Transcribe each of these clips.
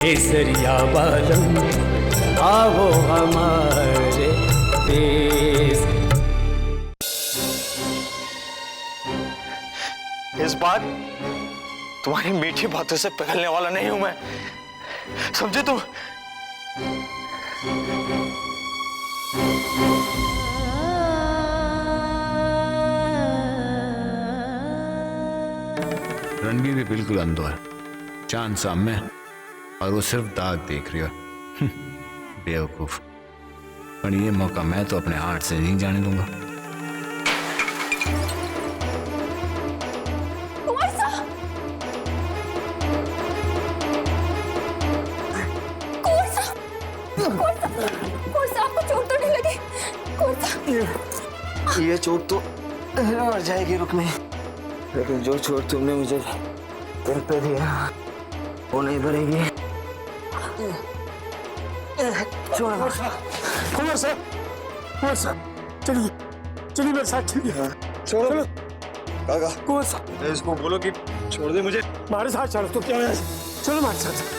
केसरिया बालम आओ हमारे देश। इस बार तुम्हारी मीठी बातों से पिघलने वाला नहीं हूं मैं, समझे तुम? रणबीर भी बिल्कुल अंधो है, चांद सामने और वो सिर्फ दाग देख रही है। बेवकूफ। पर ये मौका मैं तो अपने हाथ से नहीं जाने दूंगा। आपको चोट तो नहीं लगी? ये चोट तो मर जाएगी रुक में, लेकिन जो चोट तुमने मुझे दिल पे दिया वो नहीं भरेगी। कुमार साहब चलिए चलिए मेरे साथ चलिए। चलो काका, कुमार साहब इसको बोलो कि छोड़ दे मुझे। हमारे साथ चलो तो क्या है? चलो हमारे साथ।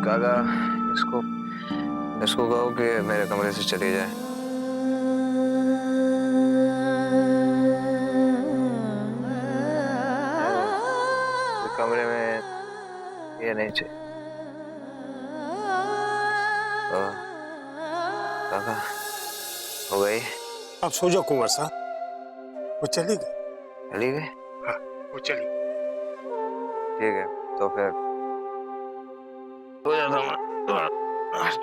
काका, इसको कहो कि मेरे कमरे से चली जाए। कमरे में ये नहीं चाहिए। तो काका हो गई? आप सो जाओ कुमार साहब, वो चली गई। चली गई? हाँ वो चली। ठीक है तो फिर हो जाता हूँ।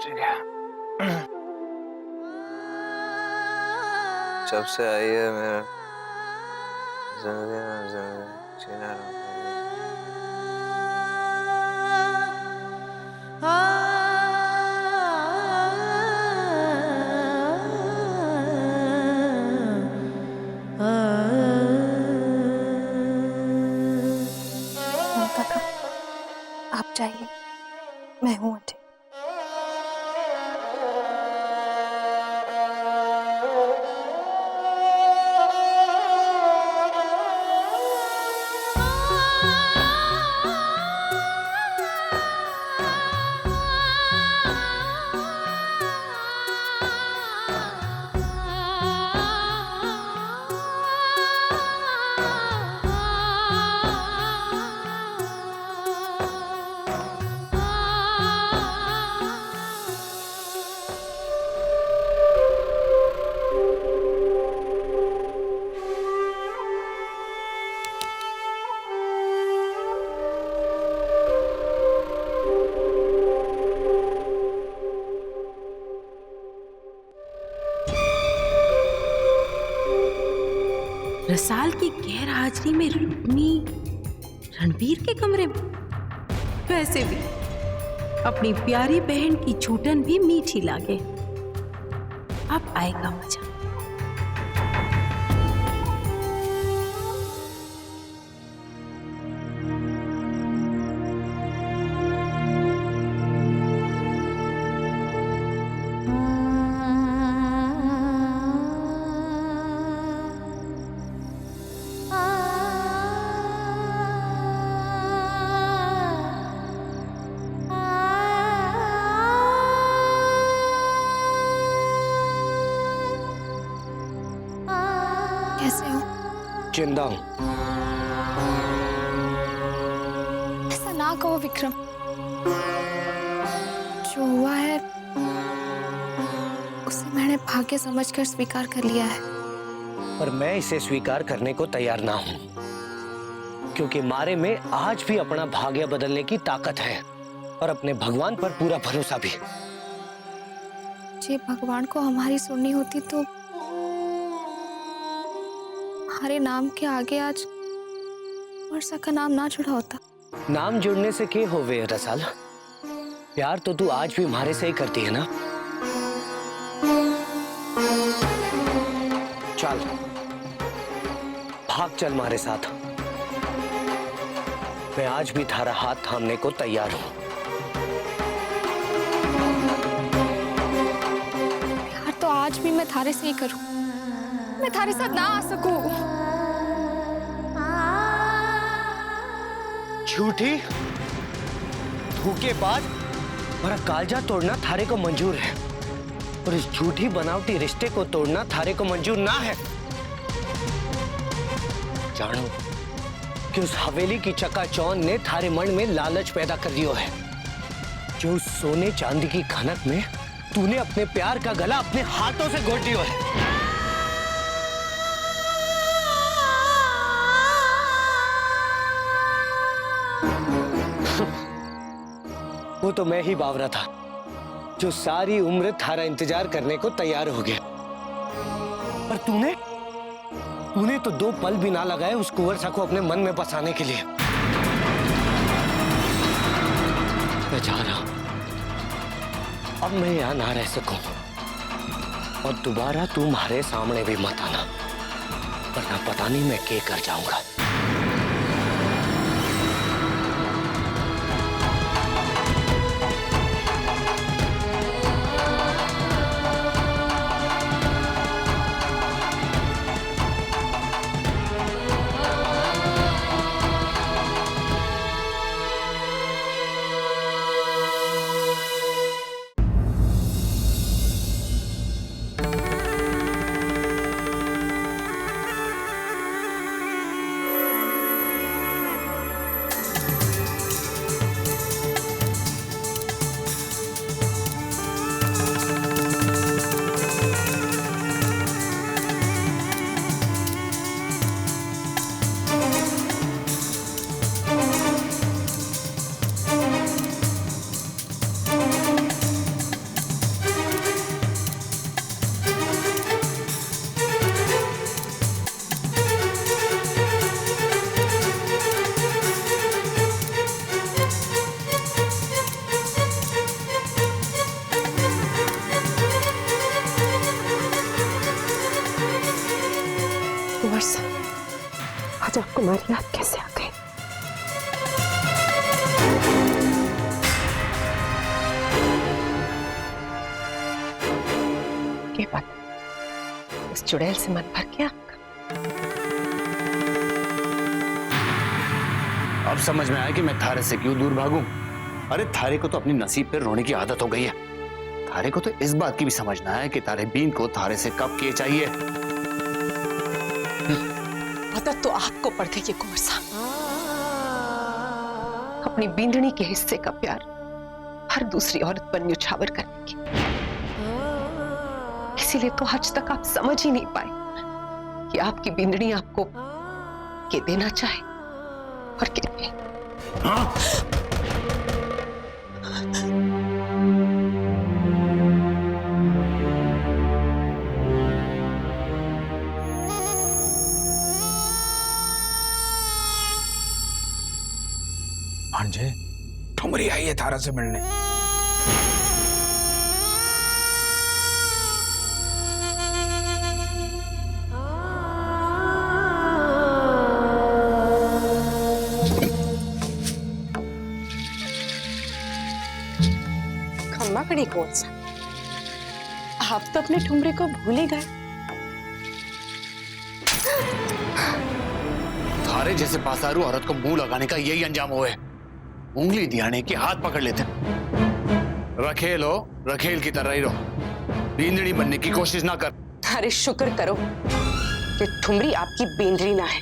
ठीक है। जब से आई है मेरा जिंदगी में जीना रहा। काका आप जाइए, मैं हूँ आंटी। रसाल की गैर हाजिरी में रुक्मी रणबीर के कमरे में। वैसे भी अपनी प्यारी बहन की छूटन भी मीठी लागे। अब आएगा मजा। जिंदा हूं। ऐसा ना कहो विक्रम, जो हुआ है उसे मैंने भाग्य समझकर स्वीकार कर लिया है। पर मैं इसे स्वीकार करने को तैयार ना हूं, क्योंकि मारे में आज भी अपना भाग्य बदलने की ताकत है और अपने भगवान पर पूरा भरोसा भी। जी भगवान को हमारी सुननी होती तो हमारे नाम के आगे आज वर्षा का नाम ना जुड़ा होता। नाम जुड़ने से क्या होवे रसाल? प्यार तो तू आज भी हमारे से ही करती है ना। चल भाग चल हमारे साथ। मैं आज भी थारा हाथ थामने को तैयार हूं। प्यार तो आज भी मैं थारे से ही करूं, मैं थारे साथ ना आ सकूं। झूठी धोखेबाज, मेरा कालजा तोड़ना थारे को मंजूर है, और इस झूठी बनावटी रिश्ते को तोड़ना थारे को मंजूर ना है। जानो कि उस हवेली की चकाचौंध ने थारे मन में लालच पैदा कर दियो है, जो उस सोने चांदी की खनक में तूने अपने प्यार का गला अपने हाथों से घोट दियो है। वो तो मैं ही बावरा था, जो सारी उम्र थारा इंतजार करने को तैयार हो गया। पर तूने तो 2 पल भी ना लगाए उस कुंवर सा को अपने मन में बसाने के लिए। मैं जा रहा हूं, अब मैं यहां ना रह सकूं, और दोबारा तुम्हारे सामने भी मत आना, वरना पता नहीं मैं क्या कर जाऊंगा। वर्षा, आज आपको हमारी याद कैसे आ गई? क्या बात, उस चुड़ैल से मन भर गया आपका? अब समझ में आया कि मैं थारे से क्यों दूर भागूं। अरे थारे को तो अपनी नसीब पे रोने की आदत हो गई है। थारे को तो इस बात की भी समझना है कि तारे बीन को थारे से कब किए चाहिए। आदत तो आपको पड़ गई है कुंवर साहब, अपनी बींदनी के हिस्से का प्यार हर दूसरी औरत पर न्यौछावर करने की। इसीलिए तो आज तक आप समझ ही नहीं पाए कि आपकी बींदनी आपको के देना चाहे और के नहीं। भांजे, ठुमरी आई है थारा से मिलने। खम्मा खड़ी कौन सा? आप तो अपने ठुमरी को भूल ही गए। थारे जैसे पासारू औरत को मुंह लगाने का यही अंजाम हुआ है। उंगली दिहाने की हाथ पकड़ लेते। रखेल हो, रखेल की तरह ही रहो, बींदड़ी बनने की कोशिश ना कर। अरे शुक्र करो कि ठुमरी आपकी बेंदरी ना है,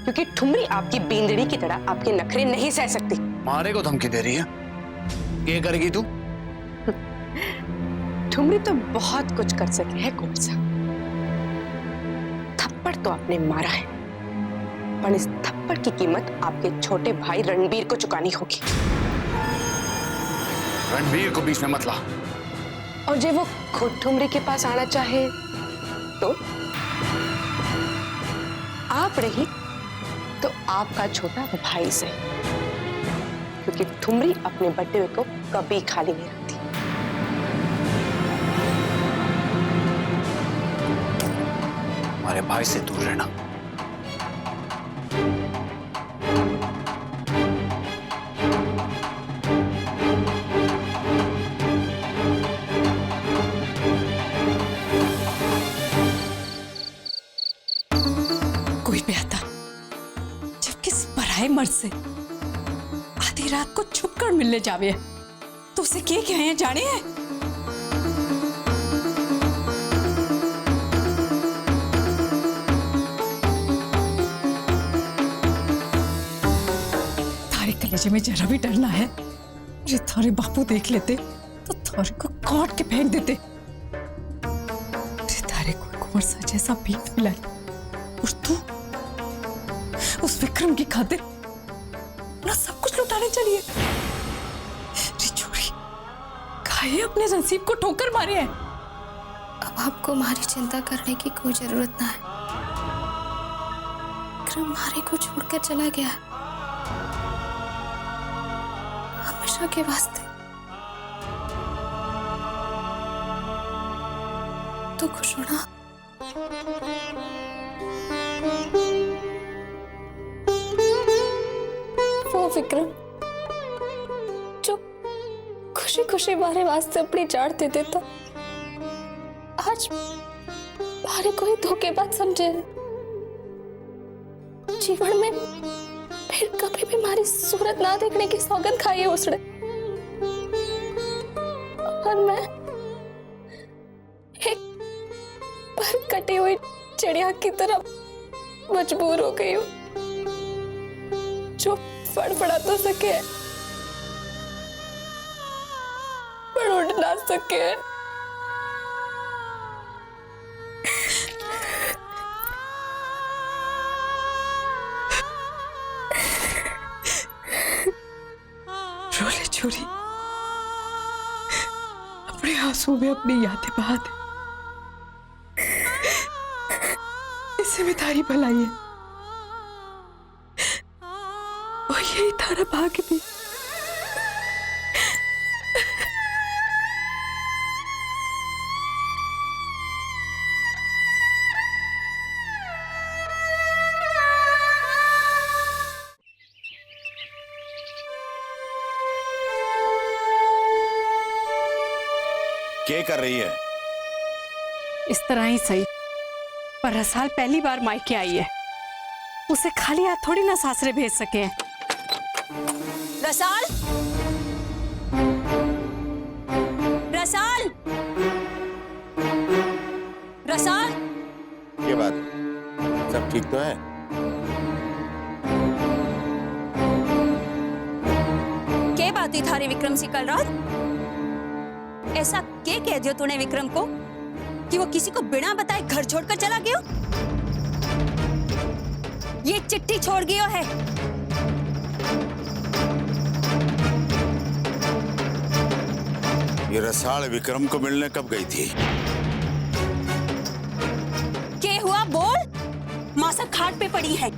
क्योंकि ठुमरी आपकी बेंदड़ी की तरह आपके नखरे नहीं सह सकती। मारे को धमकी दे रही है? क्या करेगी तू? ठुमरी तो बहुत कुछ कर सके है कुंवर साहब। थप्पड़ तो आपने मारा है, पर इस थप्पड़ की कीमत आपके छोटे भाई रणबीर को चुकानी होगी। रणबीर को बीच में मत ला। और जब वो खुद ठुमरी के पास आना चाहे तो आप रही तो आपका छोटा भाई से, क्योंकि ठुमरी अपने बट्टे को कभी खाली नहीं रखती। हमारे भाई से दूर रहना। कोई भी आता जब किस पराए मर्द से आधी रात को छुप कर मिलने जावे तो उसे क्या कहे जाने हैं? थारे कलेजे में जरा भी डरना है, ये थारे बापू देख लेते तो थारे को काट के फेंक देते। थारे को कुंवर सा जैसा भीत मिला और तू उस विक्रम की खातिर ना सब कुछ लुटाने चलिए। चोरी खाए अपने नसीब को ठोकर मारे हैं। अब आपको हमारी चिंता करने की कोई जरूरत ना है। विक्रम हमारे को छोड़कर चला गया है, हमेशा के वास्ते। तो खुश होना। वो विक्रम जो खुशी खुशी हमारे वास्ते अपनी जान दे देता, आज हमारे कोई धोखेबाज समझे। जीवन में फिर कभी भी हमारी सूरत ना देखने की सौगंध खाई है उसने, और मैं एक पर कटी हुई चिड़िया की तरह मजबूर हो गई हूँ, जो फड़फड़ा तो सके पर उड़ ना सके। रोले छोरी, अपने आंसू में अपनी यादें बहा दे। इससे में तारी भलाई है और यही तारा भाग्य भी। क्या कर रही है? इस तरह ही सही, पर रसाल पहली बार मायके आई है, उसे खाली हाथ थोड़ी ना सासरे भेज सके हैं। रसाल, रसाल, रसाल। ये बात सब ठीक तो है? क्या बात हुई थारे विक्रम से कल रात? ऐसा क्या कह दियो तूने विक्रम को कि वो किसी को बिना बताए घर छोड़कर चला गया? ये चिट्ठी छोड़ गया है। ये रसाल विक्रम को मिलने कब गई थी? क्या हुआ बोल? मासा खाट पे पड़ी है,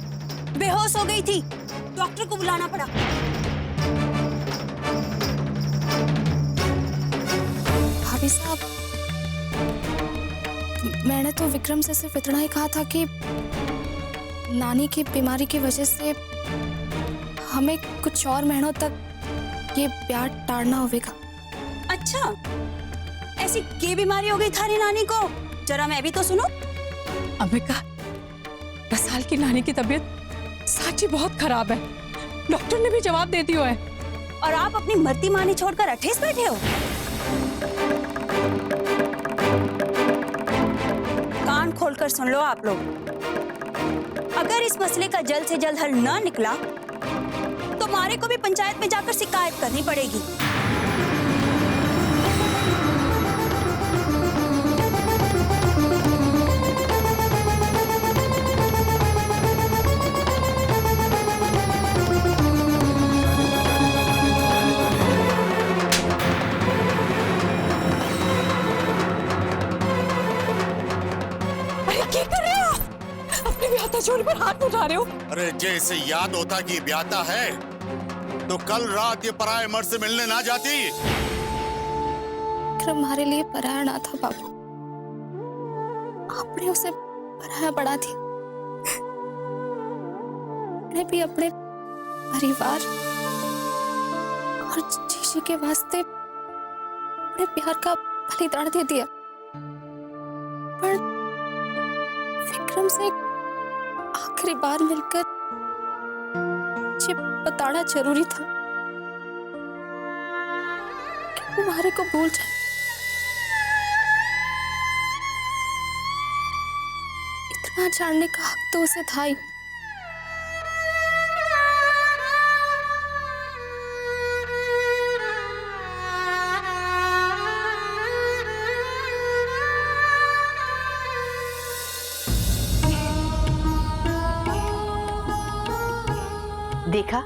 बेहोश हो गई थी, डॉक्टर को बुलाना पड़ा। भाभी साहब, मैंने तो विक्रम से सिर्फ इतना ही कहा था कि नानी की बीमारी की वजह से हमें कुछ और महीनों तक ये ब्याह टालना होगा। अच्छा, ऐसी क्या बीमारी हो गई थारी नानी को? जरा मैं भी तो सुनो। अम्बिका, रसाल की नानी की तबीयत साची बहुत खराब है, डॉक्टर ने भी जवाब दे दिया है। और आप अपनी मरती मानी छोड़कर अठेस बैठे हो? कान खोलकर सुन लो आप लोग, अगर इस मसले का जल्द से जल्द हल ना निकला तो मारे को भी पंचायत में जाकर शिकायत करनी पड़ेगी। छोरी पर हाथ उठा रहे हो। अरे जैसे याद होता कि ब्याता है तो कल रात ये पराये मर्द से मिलने ना जाती। विक्रम हमारे लिए पराया ना था बाबू, आपने उसे पराया बढ़ा दिया। मैंने भी अपने परिवार और जीजी के वास्ते अपने प्यार का बलिदान दे दिया, पर विक्रम से आखिरी बार मिलकर ये बताना जरूरी था कि तुम्हारे को भूल जाए। इतना जानने का हक तो उसे था ही। देखा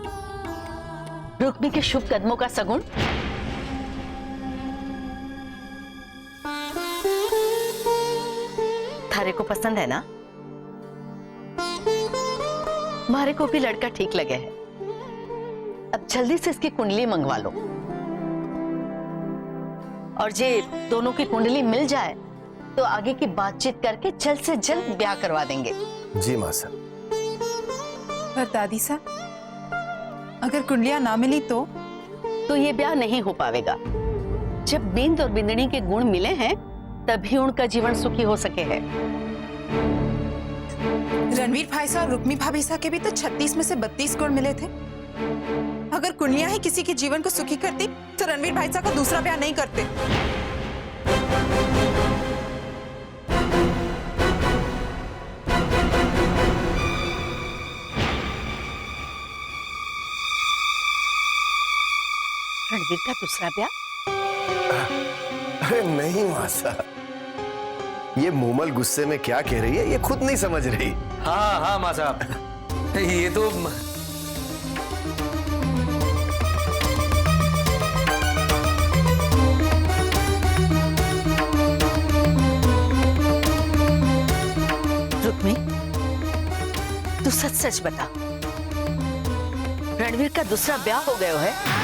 रुक्मी के शुभ कदमों का सगुन। थारे को पसंद है ना? मारे को भी लड़का ठीक लगे है। अब जल्दी से इसकी कुंडली मंगवा लो, और जे दोनों की कुंडली मिल जाए तो आगे की बातचीत करके जल्द से जल्द ब्याह करवा देंगे। जी माँ साहब। पर दादी साहब, अगर कुंडलियां ना मिली तो ये ब्याह नहीं हो पाएगा। जब बिंद और बिंदनी के गुण मिले हैं तभी उनका जीवन सुखी हो सके है। रणवीर भाई साहब और रुक्मी भाभी साहब के भी तो 36 में से 32 गुण मिले थे। अगर कुंडलियां ही किसी के जीवन को सुखी करती तो रणवीर भाई साहब का दूसरा ब्याह नहीं करते। रणवीर का दूसरा ब्याह? अरे नहीं माँ साहब, ये मूमल गुस्से में क्या कह रही है ये खुद नहीं समझ रही। हाँ हाँ माँ साहब, ये तो रुक्मी, तू सच सच बता, रणवीर का दूसरा ब्याह हो गया है?